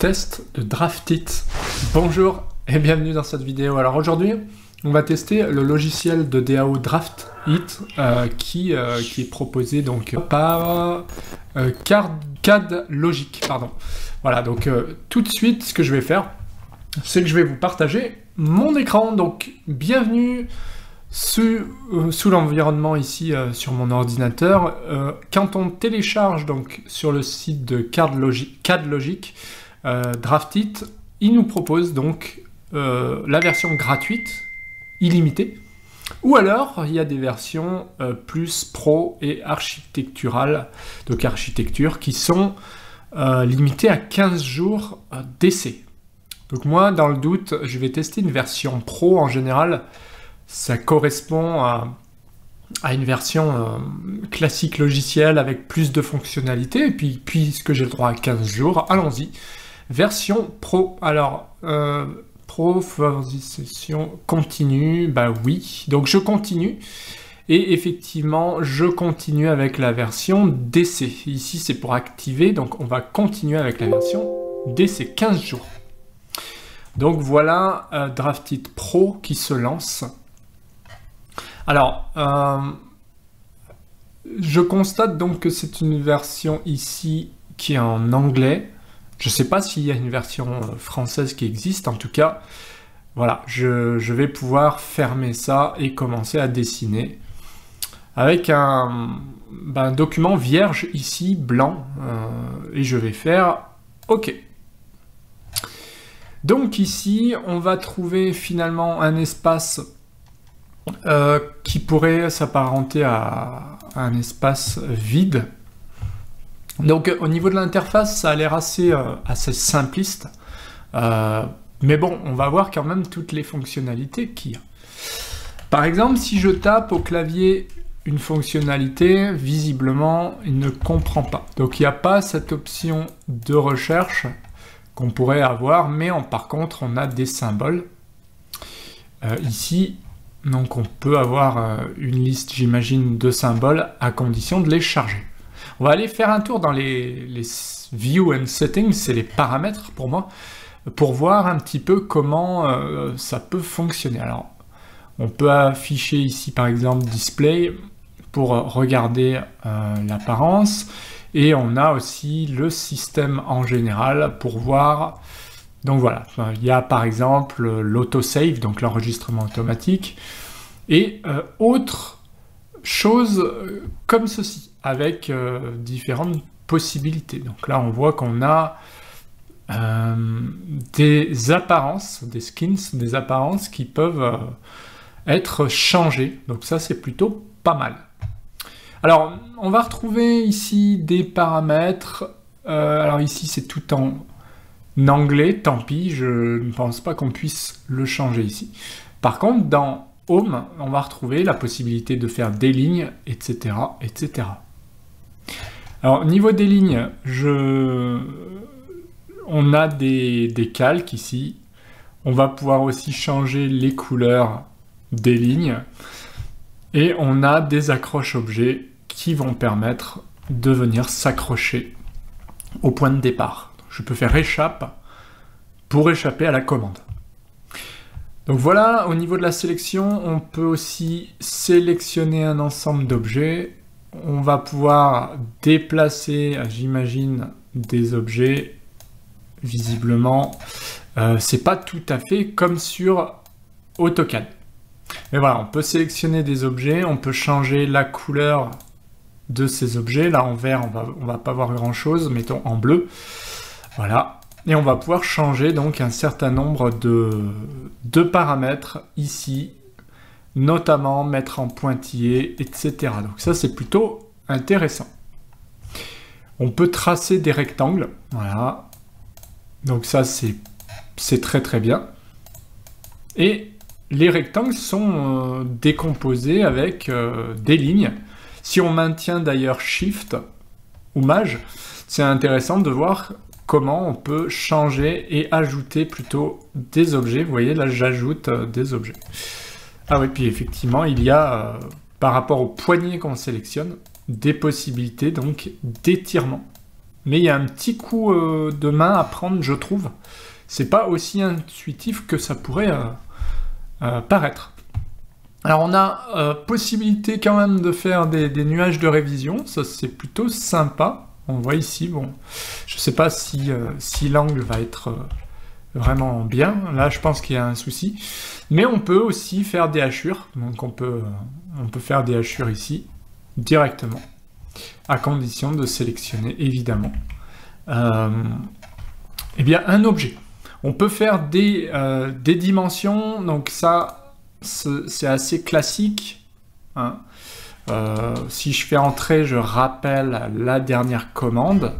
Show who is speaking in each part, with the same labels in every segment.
Speaker 1: test de Draftit. Bonjour et bienvenue dans cette vidéo. Alors aujourd'hui, on va tester le logiciel de DAO Draftit qui est proposé donc par CADLogic. Voilà, donc tout de suite, ce que je vais faire, c'est que je vais vous partager mon écran. Donc bienvenue sous l'environnement ici sur mon ordinateur. Quand on télécharge donc sur le site de CADLogic Draftit, il nous propose donc la version gratuite, illimitée, ou alors il y a des versions plus pro et architecturales, donc architecture, qui sont limitées à 15 jours d'essai. Donc moi, dans le doute, je vais tester une version pro. En général, ça correspond à une version classique logicielle avec plus de fonctionnalités. Et puis, puisque j'ai le droit à 15 jours, allons-y. Version pro. Alors, pro, session continue, bah oui. Donc je continue. Et effectivement, je continue avec la version d'essai. Ici, c'est pour activer. Donc on va continuer avec la version d'essai, 15 jours. Donc voilà Draftit Pro qui se lance. Alors, je constate donc que c'est une version ici qui est en anglais. Je ne sais pas s'il y a une version française qui existe. En tout cas, voilà, je vais pouvoir fermer ça et commencer à dessiner avec un document vierge ici, blanc. Et je vais faire OK. Donc ici, on va trouver finalement un espace qui pourrait s'apparenter à un espace vide. Donc au niveau de l'interface, ça a l'air assez simpliste. Mais bon, on va voir quand même toutes les fonctionnalités qu'il y a. Par exemple, si je tape au clavier une fonctionnalité, visiblement, il ne comprend pas. Donc il n'y a pas cette option de recherche qu'on pourrait avoir, mais par contre, on a des symboles. Ici, donc on peut avoir une liste, j'imagine, de symboles à condition de les charger. On va aller faire un tour dans les View and Settings, c'est les paramètres pour moi, pour voir un petit peu comment ça peut fonctionner. Alors, on peut afficher ici par exemple Display pour regarder l'apparence, et on a aussi le système en général pour voir. Donc voilà, il y a par exemple l'autosave, donc l'enregistrement automatique, et autre chose comme ceci, avec différentes possibilités. Donc là, on voit qu'on a des apparences, des skins, des apparences qui peuvent être changées. Donc ça, c'est plutôt pas mal. Alors, on va retrouver ici des paramètres. Alors ici, c'est tout en anglais, tant pis, je ne pense pas qu'on puisse le changer ici. Par contre, dans Home, on va retrouver la possibilité de faire des lignes, etc., etc. Alors, au niveau des lignes, on a des calques ici. On va pouvoir aussi changer les couleurs des lignes. Et on a des accroches objets qui vont permettre de venir s'accrocher au point de départ. Je peux faire échappe pour échapper à la commande. Donc voilà, au niveau de la sélection, on peut aussi sélectionner un ensemble d'objets. On va pouvoir déplacer, j'imagine, des objets. Visiblement, c'est pas tout à fait comme sur AutoCAD. Mais voilà, on peut sélectionner des objets, on peut changer la couleur de ces objets. Là, en vert, on va pas voir grand-chose, mettons en bleu. Voilà. Et on va pouvoir changer donc un certain nombre de paramètres ici, notamment mettre en pointillé, etc. Donc ça, c'est plutôt intéressant. On peut tracer des rectangles. Voilà. Donc ça, c'est très très bien. Et les rectangles sont décomposés avec des lignes. Si on maintient d'ailleurs Shift ou Maj, c'est intéressant de voir comment on peut changer et ajouter plutôt des objets. Vous voyez, là, j'ajoute des objets. Ah oui, puis effectivement, il y a, par rapport au poignet qu'on sélectionne, des possibilités donc d'étirement. mais il y a un petit coup de main à prendre, je trouve. C'est pas aussi intuitif que ça pourrait paraître. Alors on a possibilité quand même de faire des nuages de révision, ça c'est plutôt sympa. On voit ici, bon, je sais pas si l'angle va être vraiment bien, là je pense qu'il y a un souci. Mais on peut aussi faire des hachures, donc on peut faire des hachures ici, directement, à condition de sélectionner évidemment eh bien, un objet. On peut faire des dimensions, donc ça c'est assez classique, hein. Si je fais entrer, je rappelle la dernière commande,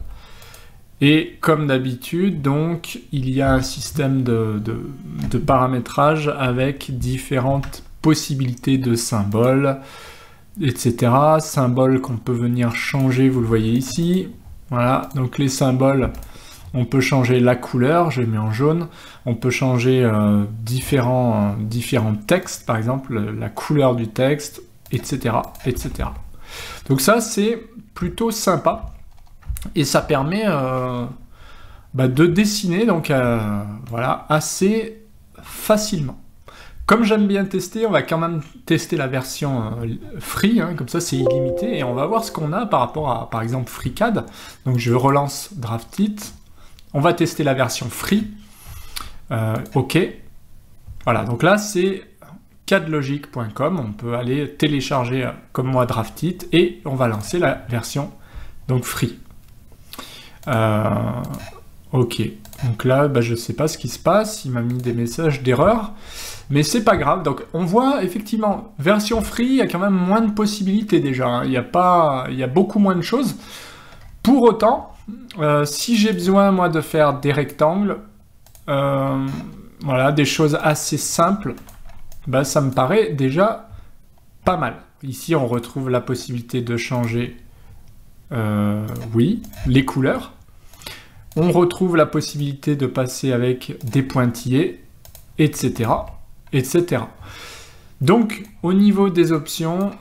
Speaker 1: et comme d'habitude, donc il y a un système de paramétrage avec différentes possibilités de symboles, etc. Symboles qu'on peut venir changer, vous le voyez ici. Voilà, donc les symboles, on peut changer la couleur, j'ai mis en jaune. On peut changer différents textes, par exemple la couleur du texte, etc., etc. Donc ça, c'est plutôt sympa. Et ça permet de dessiner, donc voilà, assez facilement. Comme j'aime bien tester, on va quand même tester la version free, hein, comme ça c'est illimité, et on va voir ce qu'on a par rapport à, par exemple, FreeCAD. Donc je relance Draftit, on va tester la version free, OK. Voilà, donc là c'est cadlogic.com, on peut aller télécharger comme moi Draftit, et on va lancer la version donc free. OK, donc là je sais pas ce qui se passe, il m'a mis des messages d'erreur, mais c'est pas grave. Donc on voit effectivement, version free, il y a quand même moins de possibilités déjà, hein. Il y a beaucoup moins de choses. Pour autant, si j'ai besoin moi de faire des rectangles, voilà, des choses assez simples, ça me paraît déjà pas mal. Ici on retrouve la possibilité de changer oui, les couleurs. On retrouve la possibilité de passer avec des pointillés, etc., etc. Donc, au niveau des options,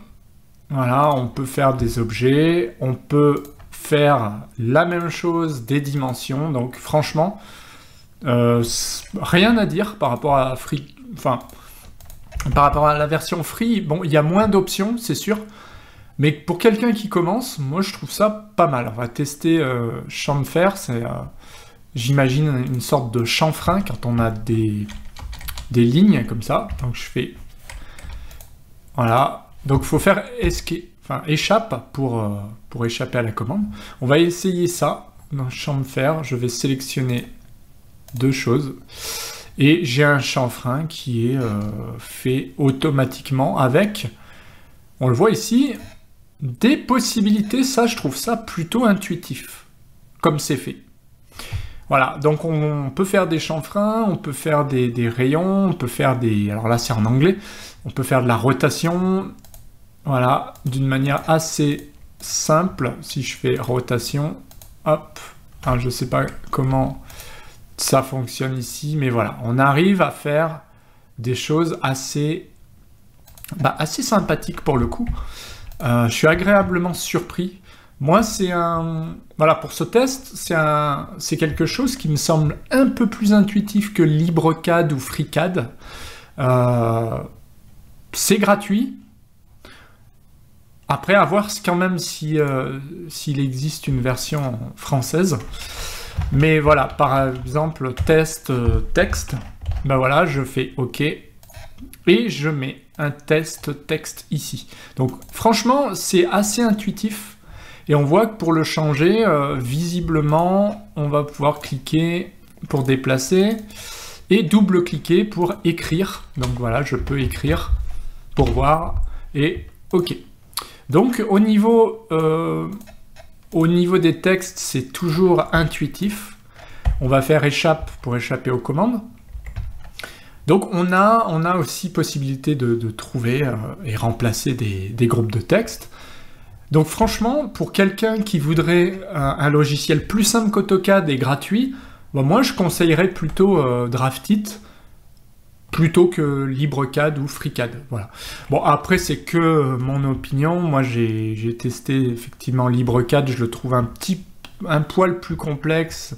Speaker 1: voilà, on peut faire des objets, on peut faire la même chose des dimensions. Donc, franchement, rien à dire par rapport à Free, enfin, par rapport à la version Free. Bon, il y a moins d'options, c'est sûr. Mais pour quelqu'un qui commence, moi je trouve ça pas mal. On va tester champ de fer, c'est j'imagine une sorte de chanfrein quand on a des lignes comme ça. Donc je fais... Voilà. Donc il faut faire échappe pour échapper à la commande. On va essayer ça dans champ de fer. Je vais sélectionner deux choses. Et j'ai un chanfrein qui est fait automatiquement avec, on le voit ici, des possibilités. Ça, je trouve ça plutôt intuitif, comme c'est fait. Voilà, donc on peut faire des chanfreins, on peut faire des rayons, on peut faire des... Alors là, c'est en anglais. On peut faire de la rotation, voilà, d'une manière assez simple. Si je fais rotation, hop, alors, je ne sais pas comment ça fonctionne ici, mais voilà, on arrive à faire des choses assez sympathiques pour le coup. Je suis agréablement surpris. Moi, c'est un... Voilà, pour ce test, c'est quelque chose qui me semble un peu plus intuitif que LibreCAD ou FreeCAD. C'est gratuit. Après, à voir quand même s'il existe une version française. Mais voilà, par exemple, test texte. Ben voilà, je fais OK. Et je mets un test texte ici. Donc franchement, c'est assez intuitif. Et on voit que pour le changer, visiblement, on va pouvoir cliquer pour déplacer et double-cliquer pour écrire. Donc voilà, je peux écrire pour voir et OK. Donc au niveau des textes, c'est toujours intuitif. On va faire échappe pour échapper aux commandes. Donc on a aussi possibilité de trouver et remplacer des groupes de texte. Donc franchement, pour quelqu'un qui voudrait un logiciel plus simple qu'AutoCAD et gratuit, moi je conseillerais plutôt Draftit plutôt que LibreCAD ou FreeCAD. Voilà. Bon, après c'est que mon opinion. Moi j'ai testé effectivement LibreCAD, je le trouve un petit un poil plus complexe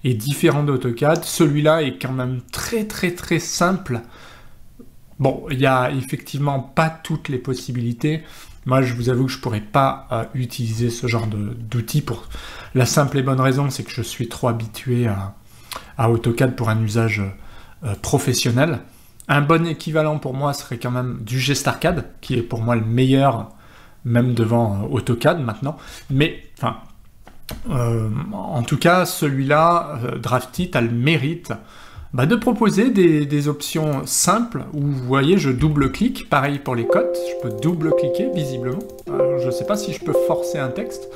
Speaker 1: et différent d'AutoCAD. Celui-là est quand même très simple. Bon, il n'y a effectivement pas toutes les possibilités. Moi, je vous avoue que je ne pourrais pas utiliser ce genre d'outils pour la simple et bonne raison, c'est que je suis trop habitué à AutoCAD pour un usage professionnel. Un bon équivalent pour moi serait quand même du GStarCAD, qui est pour moi le meilleur, même devant AutoCAD maintenant. Mais, enfin, en tout cas, celui-là, Draftit, a le mérite de proposer des options simples où, vous voyez, je double-clique. Pareil pour les cotes, je peux double-cliquer visiblement. Je ne sais pas si je peux forcer un texte.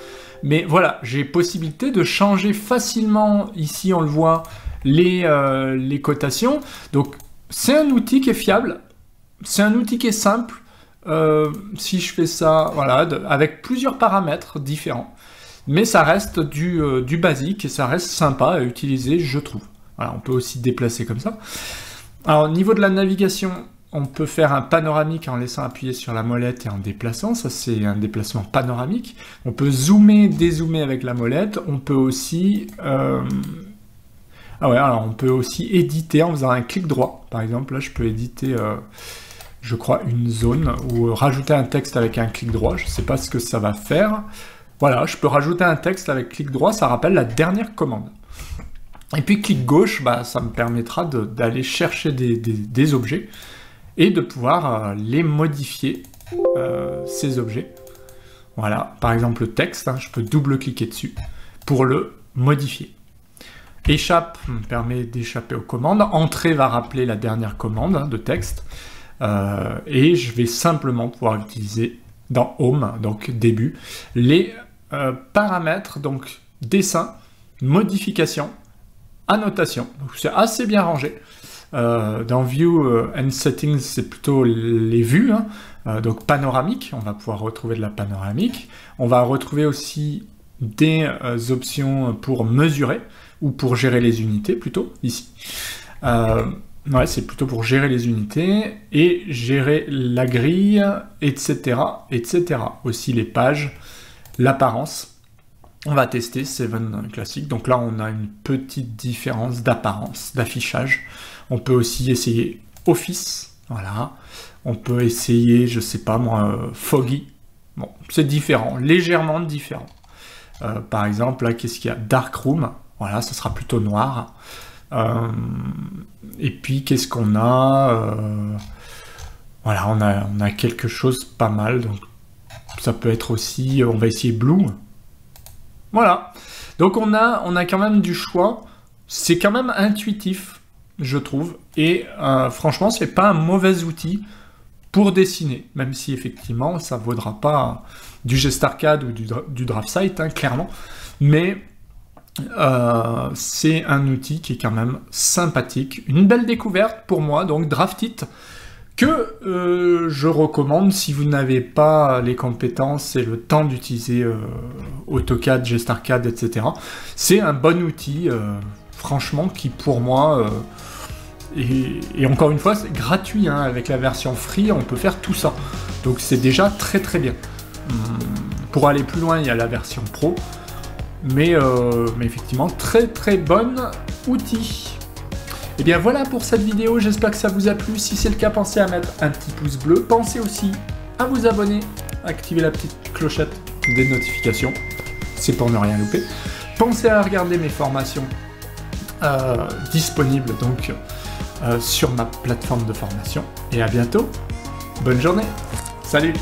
Speaker 1: Mais voilà, j'ai possibilité de changer facilement, ici on le voit, les cotations. Donc, c'est un outil qui est fiable, c'est un outil qui est simple. Si je fais ça, voilà, avec plusieurs paramètres différents. Mais ça reste du basique et ça reste sympa à utiliser, je trouve. Voilà, on peut aussi déplacer comme ça. Alors, au niveau de la navigation, on peut faire un panoramique en laissant appuyer sur la molette et en déplaçant. Ça, c'est un déplacement panoramique. On peut zoomer, dézoomer avec la molette. On peut aussi... alors on peut aussi éditer en faisant un clic droit. Par exemple, là, je peux éditer, je crois, une zone ou rajouter un texte avec un clic droit. Je ne sais pas ce que ça va faire. Voilà, je peux rajouter un texte avec clic droit. Ça rappelle la dernière commande. Et puis clic gauche, ça me permettra d'aller chercher des objets et de pouvoir les modifier, ces objets. Voilà, par exemple le texte, je peux double-cliquer dessus pour le modifier. Échappe me permet d'échapper aux commandes. Entrée va rappeler la dernière commande de texte. Et je vais simplement pouvoir utiliser dans Home, donc début, les paramètres, donc dessin, modification, annotation. C'est assez bien rangé. Dans View and Settings, c'est plutôt les vues, donc panoramique, on va pouvoir retrouver de la panoramique. On va retrouver aussi des options pour mesurer, ou pour gérer les unités, plutôt, ici. Ouais, c'est plutôt pour gérer les unités, et gérer la grille, etc., etc. Aussi les pages, l'apparence. On va tester Seven classique. Donc là, on a une petite différence d'apparence, d'affichage. On peut aussi essayer Office, voilà. On peut essayer, je sais pas moi, Foggy. Bon, c'est différent, légèrement différent. Par exemple, là, qu'est-ce qu'il y a? Darkroom, voilà, ça sera plutôt noir. Et puis, qu'est-ce qu'on a? Voilà, on a quelque chose pas mal. Donc, ça peut être aussi, on va essayer Blue. Voilà. Donc, on a quand même du choix. C'est quand même intuitif, je trouve. Et franchement, c'est pas un mauvais outil pour dessiner, même si effectivement, ça ne vaudra pas du GStarCAD ou du DraftSight, clairement. Mais c'est un outil qui est quand même sympathique. Une belle découverte pour moi, donc Draftit, que je recommande si vous n'avez pas les compétences et le temps d'utiliser AutoCAD, GStarCAD, etc. C'est un bon outil, franchement, qui pour moi... Et encore une fois, c'est gratuit, avec la version free, on peut faire tout ça. Donc c'est déjà très très bien. Pour aller plus loin, il y a la version pro. Mais effectivement, très très bon outil. Et bien voilà pour cette vidéo, j'espère que ça vous a plu. Si c'est le cas, pensez à mettre un petit pouce bleu. Pensez aussi à vous abonner, activer la petite clochette des notifications. C'est pour ne rien louper. Pensez à regarder mes formations disponibles donc sur ma plateforme de formation. Et à bientôt. Bonne journée. Salut.